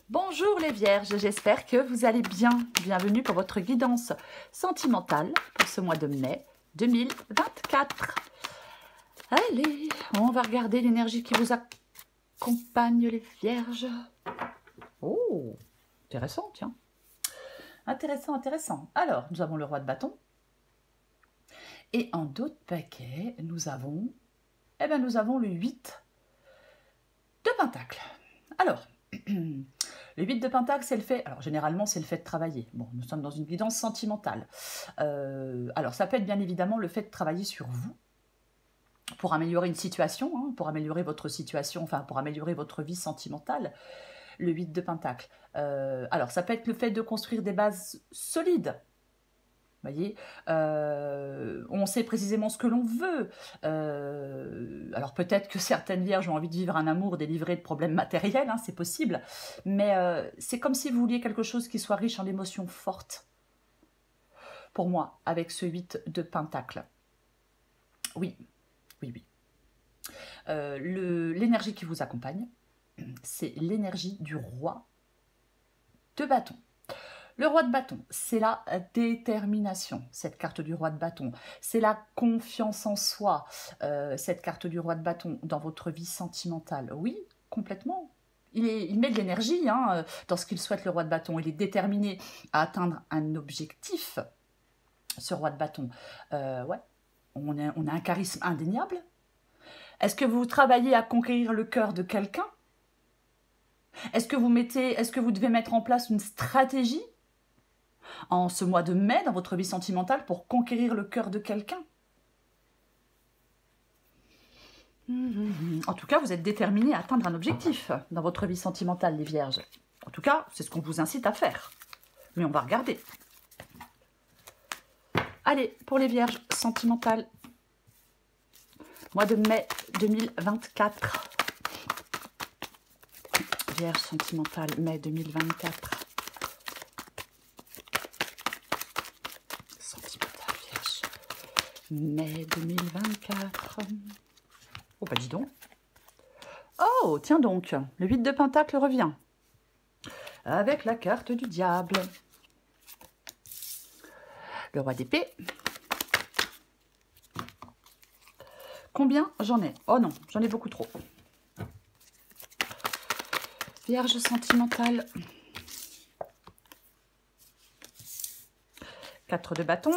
Bonjour les vierges, j'espère que vous allez bien. Bienvenue pour votre guidance sentimentale pour ce mois de mai 2024. Allez, on va regarder l'énergie qui vous accompagne les vierges. Oh, intéressant, tiens. Intéressant, intéressant. Alors, nous avons le roi de bâton. Et en d'autres paquets, nous avons le 8 de pentacle. Alors, le 8 de pentacle, c'est le fait... Alors, généralement, c'est le fait de travailler. Bon, nous sommes dans une guidance sentimentale. Alors, ça peut être bien évidemment le fait de travailler sur vous pour améliorer une situation, hein, pour améliorer votre situation, enfin, pour améliorer votre vie sentimentale. Le 8 de pentacle. Alors, ça peut être le fait de construire des bases solides. Vous voyez, on sait précisément ce que l'on veut. Alors peut-être que certaines vierges ont envie de vivre un amour délivré de problèmes matériels, hein, c'est possible. Mais c'est comme si vous vouliez quelque chose qui soit riche en émotions fortes. Pour moi, avec ce 8 de pentacle. Oui, oui, oui. L'énergie qui vous accompagne, c'est l'énergie du roi de bâton. Le roi de bâton, c'est la détermination, cette carte du roi de bâton. C'est la confiance en soi, cette carte du roi de bâton, dans votre vie sentimentale. Oui, complètement. Il met de l'énergie hein, dans ce qu'il souhaite, le roi de bâton. Il est déterminé à atteindre un objectif, ce roi de bâton. Ouais, on a un charisme indéniable. Est-ce que vous travaillez à conquérir le cœur de quelqu'un? Est-ce que vous devez mettre en place une stratégie en ce mois de mai dans votre vie sentimentale pour conquérir le cœur de quelqu'un? En tout cas, vous êtes déterminés à atteindre un objectif dans votre vie sentimentale, les vierges. En tout cas, c'est ce qu'on vous incite à faire. Mais on va regarder. Allez, pour les vierges sentimentales, mois de mai 2024. Vierge sentimentale, mai 2024. Sentimentale vierge, mai 2024. Oh, bah dis donc. Oh, tiens donc, le 8 de pentacle revient. Avec la carte du diable. Le roi d'épée. Combien j'en ai? Oh non, j'en ai beaucoup trop. Vierge sentimentale. 4 de bâton.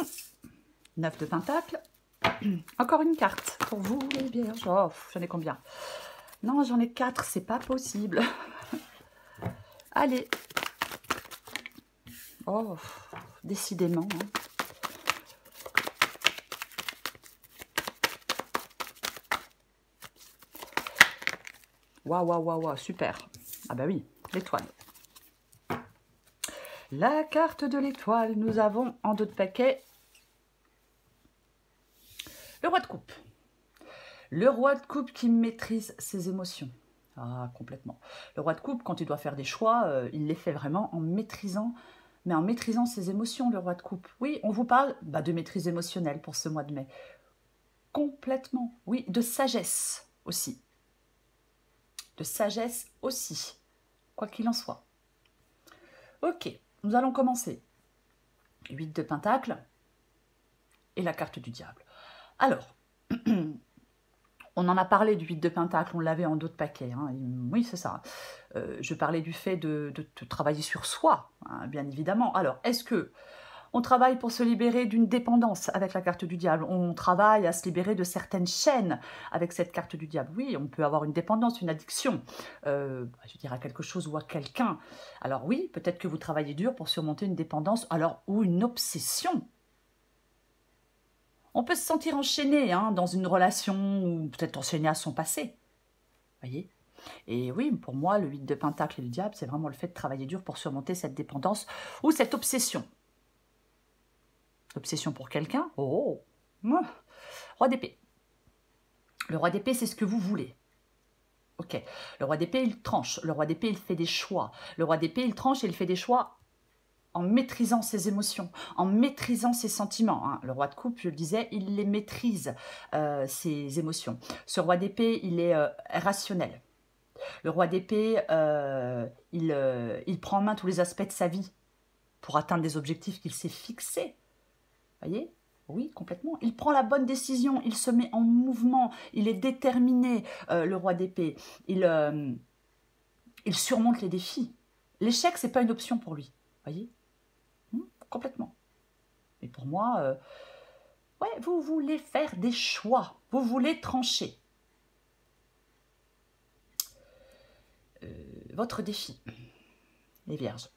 9 de pentacle. Encore une carte pour vous, les vierges. Oh, j'en ai combien? Non, j'en ai 4, c'est pas possible. Allez. Oh, décidément. Hein. Waouh, waouh, waouh, waouh, super. Ah bah oui, l'étoile. La carte de l'étoile, nous avons en d'autres paquets le roi de coupe. Le roi de coupe qui maîtrise ses émotions. Ah, complètement. Le roi de coupe, quand il doit faire des choix, il les fait vraiment en maîtrisant, mais en maîtrisant ses émotions, le roi de coupe. Oui, on vous parle de maîtrise émotionnelle pour ce mois de mai. Complètement, oui, de sagesse aussi. De sagesse aussi, quoi qu'il en soit. Ok, nous allons commencer. 8 de pentacle et la carte du diable. Alors, on en a parlé du 8 de pentacle, on l'avait en d'autres paquets. Hein. Oui, c'est ça. Je parlais du fait de travailler sur soi, hein, bien évidemment. Alors, est-ce que on travaille pour se libérer d'une dépendance avec la carte du diable? On travaille à se libérer de certaines chaînes avec cette carte du diable. Oui, on peut avoir une dépendance, une addiction, je dirais à quelque chose ou à quelqu'un. Alors oui, peut-être que vous travaillez dur pour surmonter une dépendance ou une obsession. On peut se sentir enchaîné hein, dans une relation ou peut-être enchaîné à son passé. Voyez? Et oui, pour moi, le 8 de pentacle et le diable, c'est vraiment le fait de travailler dur pour surmonter cette dépendance ou cette obsession. Obsession pour quelqu'un? Oh! Roi d'épée. Le roi d'épée, c'est ce que vous voulez. Ok. Le roi d'épée, il tranche. Le roi d'épée, il fait des choix. Le roi d'épée, il tranche et il fait des choix en maîtrisant ses émotions, en maîtrisant ses sentiments. Hein. Le roi de coupe, je le disais, il les maîtrise, ses émotions. Ce roi d'épée, il est rationnel. Le roi d'épée, il prend en main tous les aspects de sa vie pour atteindre des objectifs qu'il s'est fixés. Voyez? Oui, complètement. Il prend la bonne décision, il se met en mouvement, il est déterminé, le roi d'épée. Il surmonte les défis. L'échec, c'est pas une option pour lui. Voyez? Complètement. Et pour moi, ouais, vous voulez faire des choix, vous voulez trancher. Votre défi, les vierges.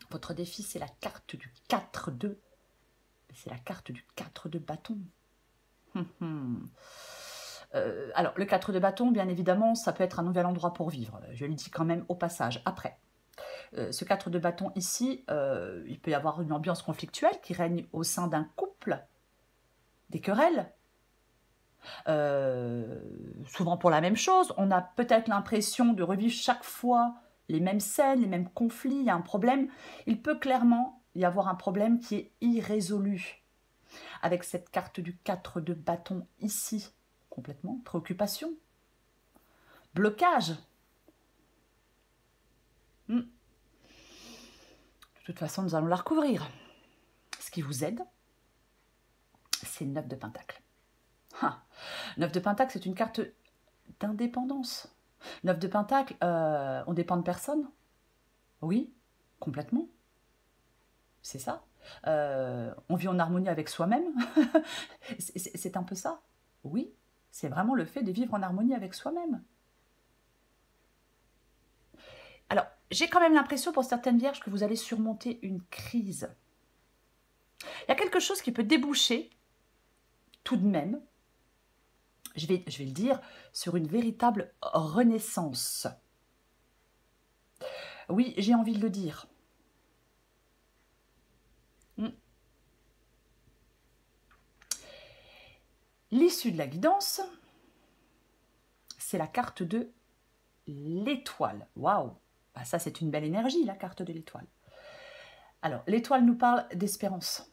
Votre défi, c'est la carte du 4-2. C'est la carte du 4 de bâton. Alors, le 4 de bâton, bien évidemment, ça peut être un nouvel endroit pour vivre. Je le dis quand même au passage. Après, ce 4 de bâton ici, il peut y avoir une ambiance conflictuelle qui règne au sein d'un couple, des querelles. Souvent pour la même chose. On a peut-être l'impression de revivre chaque fois les mêmes scènes, les mêmes conflits, il y a un problème. Il peut clairement y avoir un problème qui est irrésolu. Avec cette carte du 4 de bâton ici, complètement, préoccupation, blocage. De toute façon, nous allons la recouvrir. Ce qui vous aide, c'est 9 de Pentacle. 9 de Pentacle, c'est une carte d'indépendance. 9 de Pentacle, on dépend de personne. Oui, complètement. C'est ça. On vit en harmonie avec soi-même. C'est un peu ça. Oui, c'est vraiment le fait de vivre en harmonie avec soi-même. Alors, j'ai quand même l'impression pour certaines vierges que vous allez surmonter une crise. Il y a quelque chose qui peut déboucher, tout de même, je vais le dire, sur une véritable renaissance. Oui, j'ai envie de le dire. L'issue de la guidance, c'est la carte de l'étoile. Waouh! Ah, ça, c'est une belle énergie, la carte de l'étoile. Alors, l'étoile nous parle d'espérance.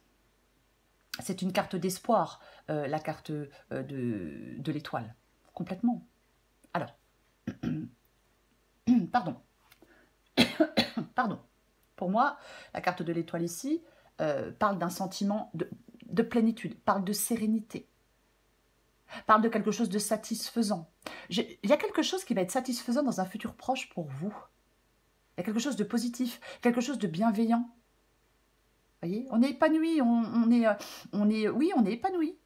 C'est une carte d'espoir, la carte de l'étoile. Complètement. Alors, pardon. Pardon. Pour moi, la carte de l'étoile ici parle d'un sentiment de plénitude, parle de sérénité, parle de quelque chose de satisfaisant. Il y a quelque chose qui va être satisfaisant dans un futur proche pour vous. Il y a quelque chose de positif, quelque chose de bienveillant. Vous voyez, on est épanoui, oui, on est épanoui.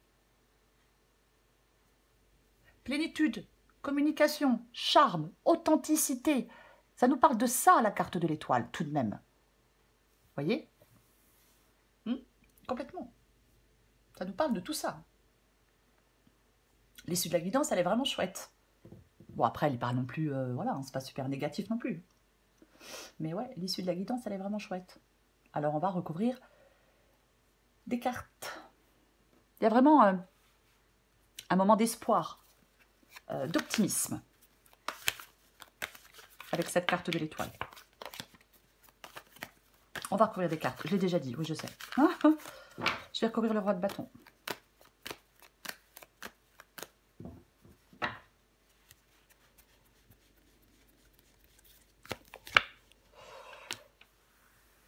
Plénitude, communication, charme, authenticité. Ça nous parle de ça, la carte de l'étoile, tout de même. Vous voyez? Complètement. Ça nous parle de tout ça. L'issue de la guidance, elle est vraiment chouette. Bon, après, elle n'est pas non plus... voilà, c'est pas super négatif non plus. Mais ouais, l'issue de la guidance, elle est vraiment chouette. Alors, on va recouvrir des cartes. Il y a vraiment un moment d'espoir, d'optimisme, avec cette carte de l'étoile. On va recouvrir des cartes. Je l'ai déjà dit, oui, je sais. Je vais recouvrir le roi de bâton.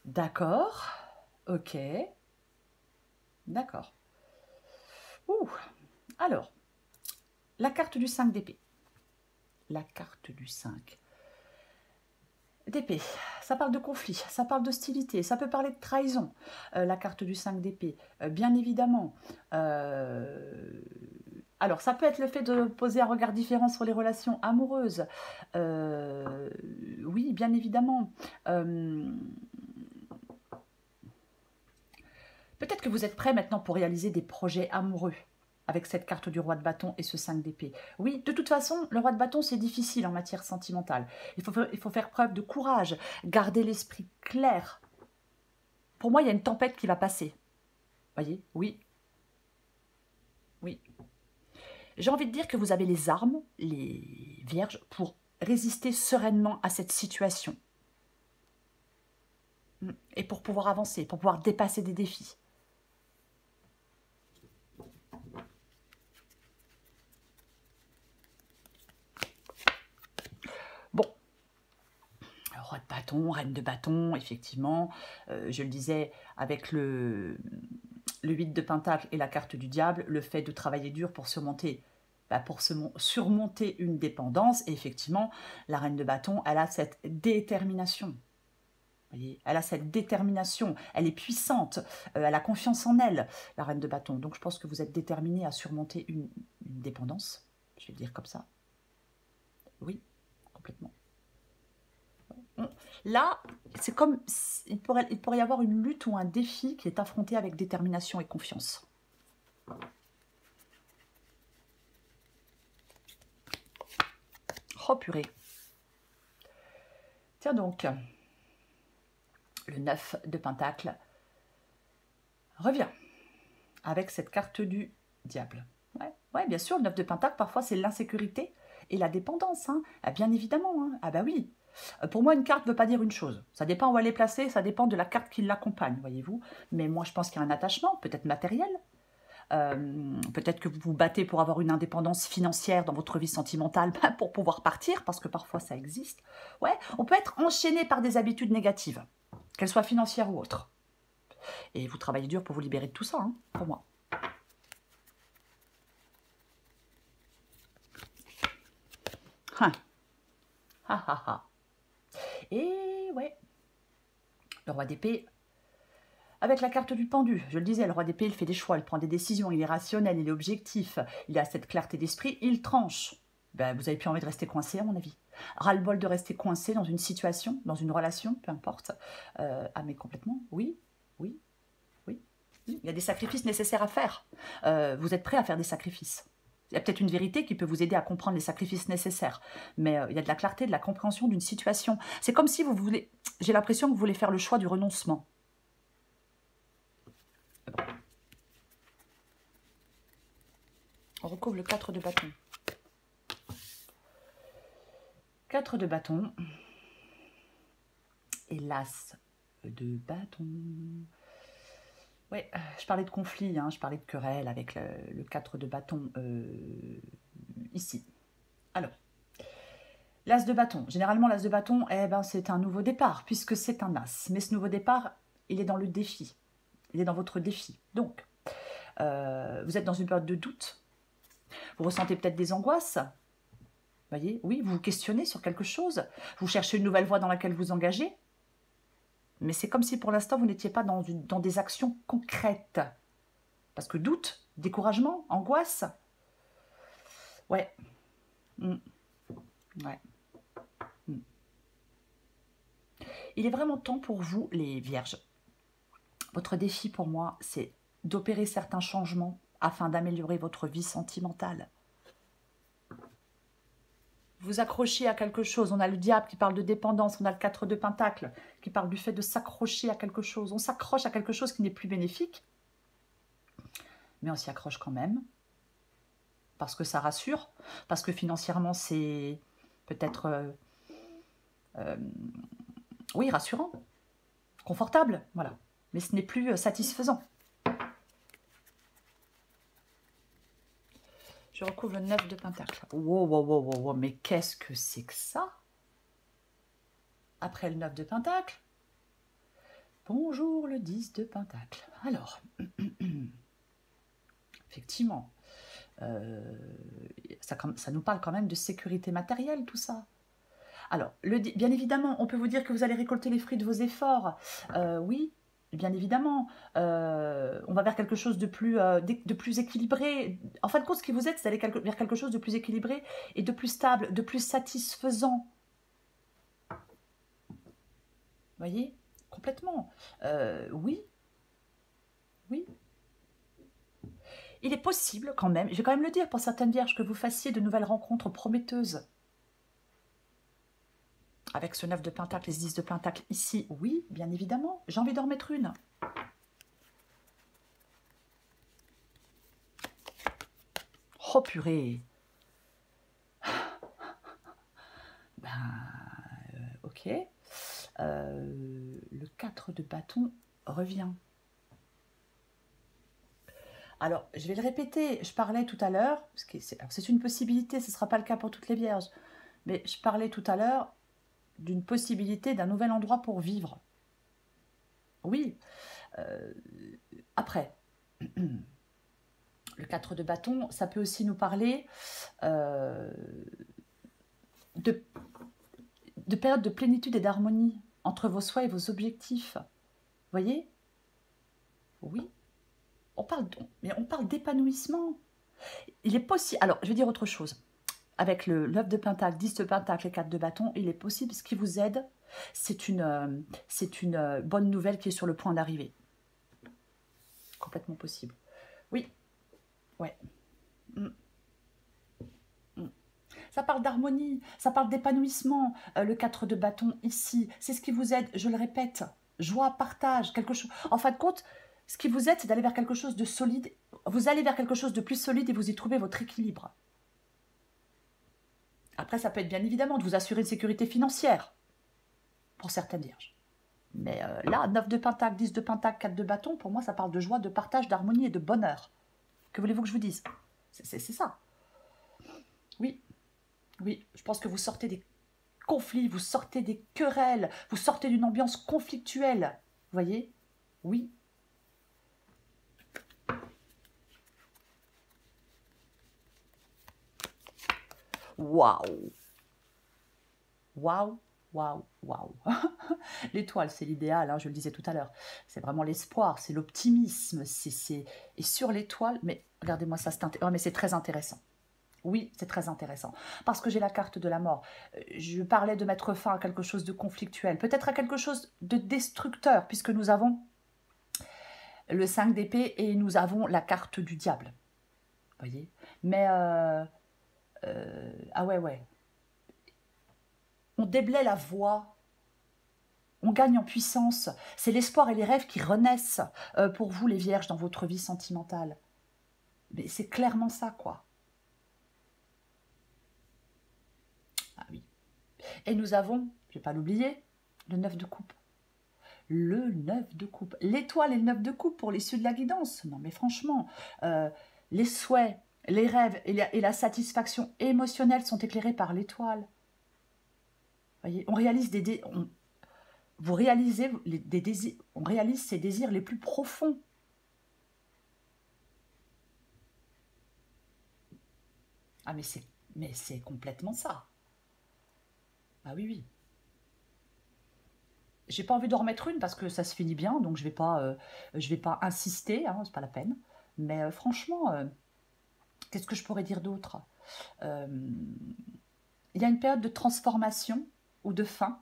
D'accord. Ok. D'accord. Alors, la carte du 5 d'épée. La carte du 5 d'épée. Ça parle de conflit, ça parle d'hostilité, ça peut parler de trahison. La carte du 5 d'épée, bien évidemment. Alors, ça peut être le fait de poser un regard différent sur les relations amoureuses. Oui, bien évidemment. Peut-être que vous êtes prêt maintenant pour réaliser des projets amoureux avec cette carte du roi de bâton et ce 5 d'épée. Oui, de toute façon, le roi de bâton, c'est difficile en matière sentimentale. Il faut faire preuve de courage, garder l'esprit clair. Pour moi, il y a une tempête qui va passer. Voyez? Oui. Oui. J'ai envie de dire que vous avez les armes, les vierges, pour résister sereinement à cette situation. Et pour pouvoir avancer, pour pouvoir dépasser des défis. Roi de bâton, reine de bâton, effectivement. Je le disais, avec le 8 de pentacle et la carte du diable, le fait de travailler dur pour surmonter, surmonter une dépendance. Et effectivement, la reine de bâton, elle a cette détermination. Voyez, elle a cette détermination, elle est puissante, elle a confiance en elle, la reine de bâton. Donc je pense que vous êtes déterminé à surmonter une dépendance, je vais le dire comme ça. Oui, complètement. Là, c'est comme, il pourrait y avoir une lutte ou un défi qui est affronté avec détermination et confiance. Oh purée. Tiens donc, le 9 de pentacle revient avec cette carte du diable. Ouais, bien sûr, le 9 de pentacle, parfois, c'est l'insécurité et la dépendance. Hein. Ah, bien évidemment. Hein. Ah bah oui. Pour moi, une carte ne veut pas dire une chose. Ça dépend où elle est placée, ça dépend de la carte qui l'accompagne, voyez-vous. Mais moi, je pense qu'il y a un attachement, peut-être matériel. Peut-être que vous vous battez pour avoir une indépendance financière dans votre vie sentimentale pour pouvoir partir, parce que parfois ça existe. Ouais, on peut être enchaîné par des habitudes négatives, qu'elles soient financières ou autres. Et vous travaillez dur pour vous libérer de tout ça, hein, pour moi. Et ouais, le roi d'épée, avec la carte du pendu, je le disais, le roi d'épée, il fait des choix, il prend des décisions, il est rationnel, il est objectif, il a cette clarté d'esprit, il tranche. Ben, vous n'avez plus envie de rester coincé, à mon avis. Ras-le-bol de rester coincé dans une situation, dans une relation, peu importe. Ah mais complètement, oui. Il y a des sacrifices nécessaires à faire. Vous êtes prêt à faire des sacrifices. Il y a peut-être une vérité qui peut vous aider à comprendre les sacrifices nécessaires. Mais il y a de la clarté, de la compréhension d'une situation. C'est comme si vous voulez... J'ai l'impression que vous voulez faire le choix du renoncement. On recouvre le 4 de bâton. 4 de bâton. Et l'as de bâton. Oui, je parlais de conflit, hein, je parlais de querelle avec le 4 de bâton ici. Alors, l'as de bâton. Généralement, l'as de bâton, eh ben, c'est un nouveau départ, puisque c'est un as. Mais ce nouveau départ, il est dans le défi. Il est dans votre défi. Donc, vous êtes dans une période de doute. Vous ressentez peut-être des angoisses. Vous voyez, oui, vous vous questionnez sur quelque chose. Vous cherchez une nouvelle voie dans laquelle vous engagez. Mais c'est comme si pour l'instant, vous n'étiez pas dans des actions concrètes. Parce que doute, découragement, angoisse. Ouais. Ouais. Il est vraiment temps pour vous, les vierges. Votre défi pour moi, c'est d'opérer certains changements afin d'améliorer votre vie sentimentale. Vous accrochez à quelque chose. On a le diable qui parle de dépendance, on a le 4 de pentacle qui parle du fait de s'accrocher à quelque chose. On s'accroche à quelque chose qui n'est plus bénéfique, mais on s'y accroche quand même, parce que ça rassure, parce que financièrement c'est peut-être, oui, rassurant, confortable, voilà, mais ce n'est plus satisfaisant. Je recouvre le 9 de pentacle. Wow, mais qu'est-ce que c'est que ça? Après le 9 de pentacle, bonjour le 10 de pentacle. Alors, effectivement, ça nous parle quand même de sécurité matérielle, tout ça. Alors, bien évidemment, on peut vous dire que vous allez récolter les fruits de vos efforts. Oui, bien évidemment. On va vers quelque chose de plus équilibré. En fin de compte, ce qui vous aide, c'est d'aller vers quelque chose de plus équilibré et de plus stable, de plus satisfaisant. Vous voyez? Complètement. Oui. Il est possible quand même, je vais quand même le dire pour certaines vierges, que vous fassiez de nouvelles rencontres prometteuses. Avec ce 9 de pentacle et ce 10 de pentacle ici, oui, bien évidemment. J'ai envie d'en remettre une. Oh purée. Ok. Le 4 de bâton revient. Alors, je vais le répéter. Je parlais tout à l'heure, c'est une possibilité, ce ne sera pas le cas pour toutes les vierges, mais je parlais tout à l'heure d'une possibilité d'un nouvel endroit pour vivre. Oui. Après, le 4 de bâton, ça peut aussi nous parler de période de plénitude et d'harmonie entre vos souhaits et vos objectifs. Vous voyez? Oui. On parle d'épanouissement. Il est possible... Alors, je vais dire autre chose. Avec le 9 de pentacle, 10 de pentacle et 4 de bâton, il est possible, ce qui vous aide, c'est une bonne nouvelle qui est sur le point d'arriver. Complètement possible. Oui. Ouais. Ça parle d'harmonie, ça parle d'épanouissement. Le 4 de bâton ici, c'est ce qui vous aide, je le répète. Joie, partage, quelque chose. En fin de compte, ce qui vous aide, c'est d'aller vers quelque chose de solide. Vous allez vers quelque chose de plus solide et vous y trouvez votre équilibre. Après, ça peut être bien évidemment de vous assurer une sécurité financière pour certaines vierges. Mais là, 9 de pentacle, 10 de pentacle, 4 de bâton, pour moi, ça parle de joie, de partage, d'harmonie et de bonheur. Que voulez-vous que je vous dise? C'est ça. Oui, oui, je pense que vous sortez des conflits, vous sortez des querelles, vous sortez d'une ambiance conflictuelle. Vous voyez? Oui. Waouh! Waouh! Waouh! Waouh! L'étoile, c'est l'idéal, hein, je le disais tout à l'heure. C'est vraiment l'espoir, c'est l'optimisme. Et sur l'étoile, mais regardez-moi ça, mais c'est très intéressant. Oui, c'est très intéressant. Parce que j'ai la carte de la mort. Je parlais de mettre fin à quelque chose de conflictuel, peut-être à quelque chose de destructeur, puisque nous avons le 5 d'épée et nous avons la carte du diable. Vous voyez? Mais, ah ouais. On déblaye la voie, on gagne en puissance. C'est l'espoir et les rêves qui renaissent pour vous, les vierges, dans votre vie sentimentale. Mais c'est clairement ça, quoi. Ah oui. Et nous avons, je ne vais pas l'oublier, le 9 de coupe. Le 9 de coupe. L'étoile et le 9 de coupe pour l'issue de la guidance. Non mais franchement, les souhaits, les rêves et la satisfaction émotionnelle sont éclairés par l'étoile. Voyez, on réalise vous réalisez des désirs, on réalise ses désirs les plus profonds. Ah mais c'est complètement ça. Ah oui. J'ai pas envie d'en remettre une parce que ça se finit bien, donc je vais pas insister, hein, c'est pas la peine. Mais franchement, qu'est-ce que je pourrais dire d'autre? Il y a une période de transformation ou de fin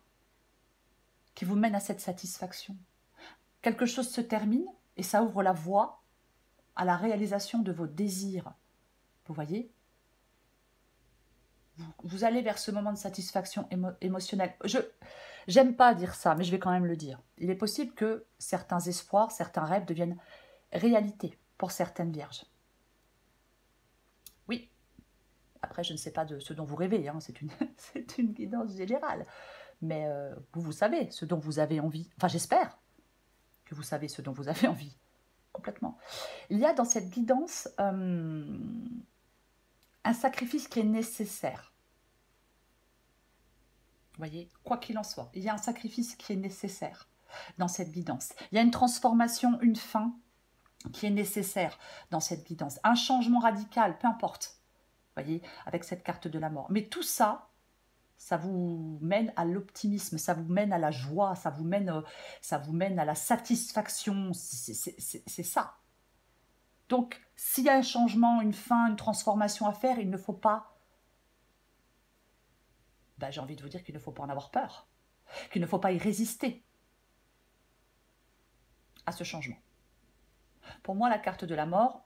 qui vous mène à cette satisfaction. Quelque chose se termine et ça ouvre la voie à la réalisation de vos désirs. Vous voyez? Vous allez vers ce moment de satisfaction émotionnelle. J'aime pas dire ça, mais je vais quand même le dire. Il est possible que certains espoirs, certains rêves deviennent réalité pour certaines vierges. Oui. Après, je ne sais pas de ce dont vous rêvez, hein. C'est une guidance générale. Mais vous savez ce dont vous avez envie. Enfin, j'espère que vous savez ce dont vous avez envie. Complètement. Il y a dans cette guidance un sacrifice qui est nécessaire. Vous voyez, quoi qu'il en soit, il y a un sacrifice qui est nécessaire dans cette guidance. Il y a une transformation, une fin qui est nécessaire dans cette guidance. Un changement radical, peu importe. Vous voyez, avec cette carte de la mort. Mais tout ça, ça vous mène à l'optimisme, ça vous mène à la joie, ça vous mène à la satisfaction. C'est ça. Donc, s'il y a un changement, une fin, une transformation à faire, il ne faut pas... Ben, j'ai envie de vous dire qu'il ne faut pas en avoir peur, qu'il ne faut pas y résister à ce changement. Pour moi, la carte de la mort,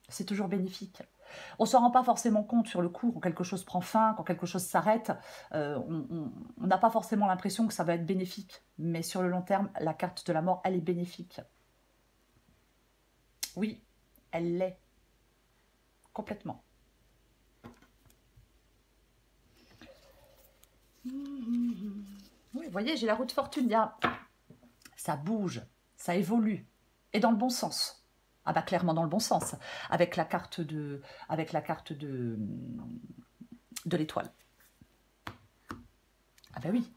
c'est toujours bénéfique. On ne s'en rend pas forcément compte sur le coup, quand quelque chose prend fin, quand quelque chose s'arrête. On n'a pas forcément l'impression que ça va être bénéfique. Mais sur le long terme, la carte de la mort, elle est bénéfique. Oui, elle l'est. Complètement. Oui, vous voyez, j'ai la roue de fortune. Ça bouge, ça évolue. Et dans le bon sens. Ah bah clairement dans le bon sens, avec la carte de l'étoile. Ah bah oui,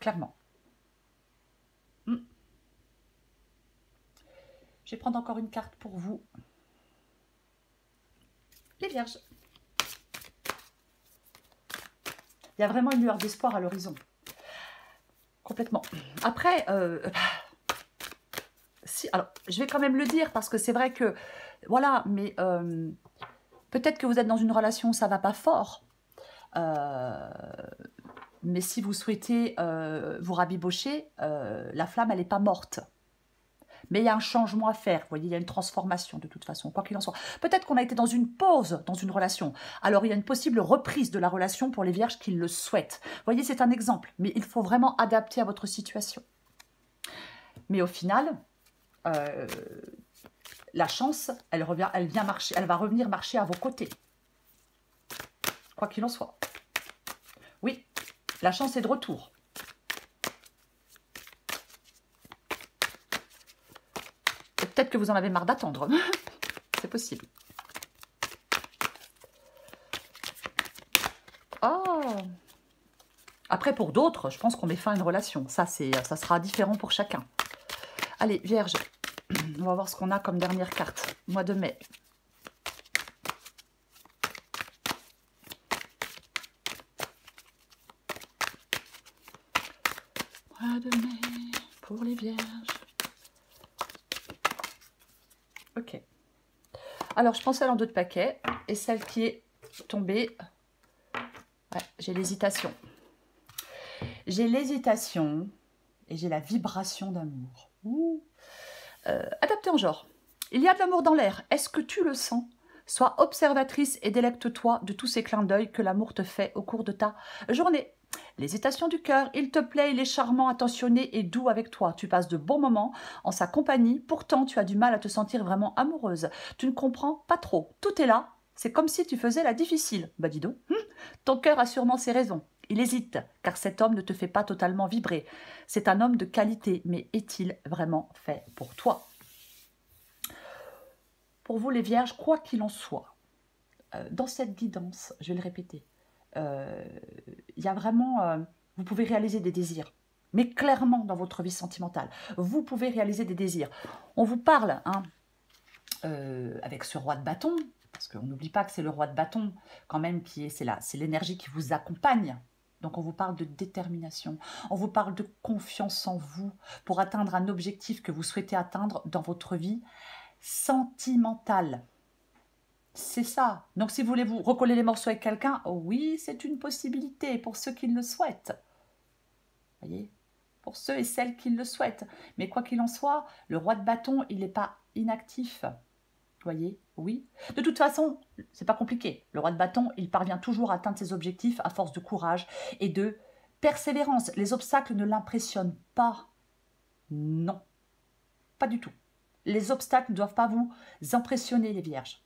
clairement. Je vais prendre encore une carte pour vous. Les Vierges. Il y a vraiment une lueur d'espoir à l'horizon. Complètement. Après, si, alors, je vais quand même le dire parce que c'est vrai que, voilà, mais peut-être que vous êtes dans une relation où ça ne va pas fort. Mais si vous souhaitez vous rabibocher, la flamme, elle n'est pas morte. Mais il y a un changement à faire, vous voyez, il y a une transformation de toute façon, quoi qu'il en soit. Peut-être qu'on a été dans une pause dans une relation. Alors, il y a une possible reprise de la relation pour les Vierges qui le souhaitent. Vous voyez, c'est un exemple, mais il faut vraiment adapter à votre situation. Mais au final, la chance, elle va revenir marcher à vos côtés. Quoi qu'il en soit. Oui, la chance est de retour. Peut-être que vous en avez marre d'attendre. C'est possible. Oh. Après, pour d'autres, je pense qu'on met fin à une relation. Ça sera différent pour chacun. Allez, Vierge, on va voir ce qu'on a comme dernière carte. Mois de mai. Mois de mai pour les Vierges. Ok. Alors, je pensais à l'en-deux de paquet. Et celle qui est tombée, ouais, j'ai l'hésitation. J'ai l'hésitation et j'ai la vibration d'amour. Adapté en genre. Il y a de l'amour dans l'air. Est-ce que tu le sens? Sois observatrice et délecte-toi de tous ces clins d'œil que l'amour te fait au cours de ta journée. L'hésitation du cœur, il te plaît, il est charmant, attentionné et doux avec toi. Tu passes de bons moments en sa compagnie, pourtant tu as du mal à te sentir vraiment amoureuse. Tu ne comprends pas trop. Tout est là, c'est comme si tu faisais la difficile. Bah dis donc, ton cœur a sûrement ses raisons. Il hésite, car cet homme ne te fait pas totalement vibrer. C'est un homme de qualité, mais est-il vraiment fait pour toi? Pour vous les Vierges, quoi qu'il en soit, dans cette guidance, je vais le répéter, il y a vraiment, vous pouvez réaliser des désirs, mais clairement dans votre vie sentimentale, vous pouvez réaliser des désirs. On vous parle, hein, avec ce roi de bâton, parce qu'on n'oublie pas que c'est le roi de bâton, quand même, c'est l'énergie qui vous accompagne. Donc on vous parle de détermination, on vous parle de confiance en vous pour atteindre un objectif que vous souhaitez atteindre dans votre vie sentimentale. C'est ça. Donc, si vous voulez vous recoller les morceaux avec quelqu'un, oh oui, c'est une possibilité pour ceux qui le souhaitent. Vous voyez? Pour ceux et celles qui le souhaitent. Mais quoi qu'il en soit, le roi de bâton, il n'est pas inactif. Vous voyez? Oui. De toute façon, c'est pas compliqué. Le roi de bâton, il parvient toujours à atteindre ses objectifs à force de courage et de persévérance. Les obstacles ne l'impressionnent pas. Non. Pas du tout. Les obstacles ne doivent pas vous impressionner, les Vierges.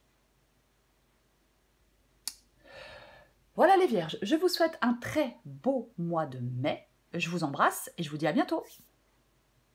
Voilà les Vierges, je vous souhaite un très beau mois de mai. Je vous embrasse et je vous dis à bientôt.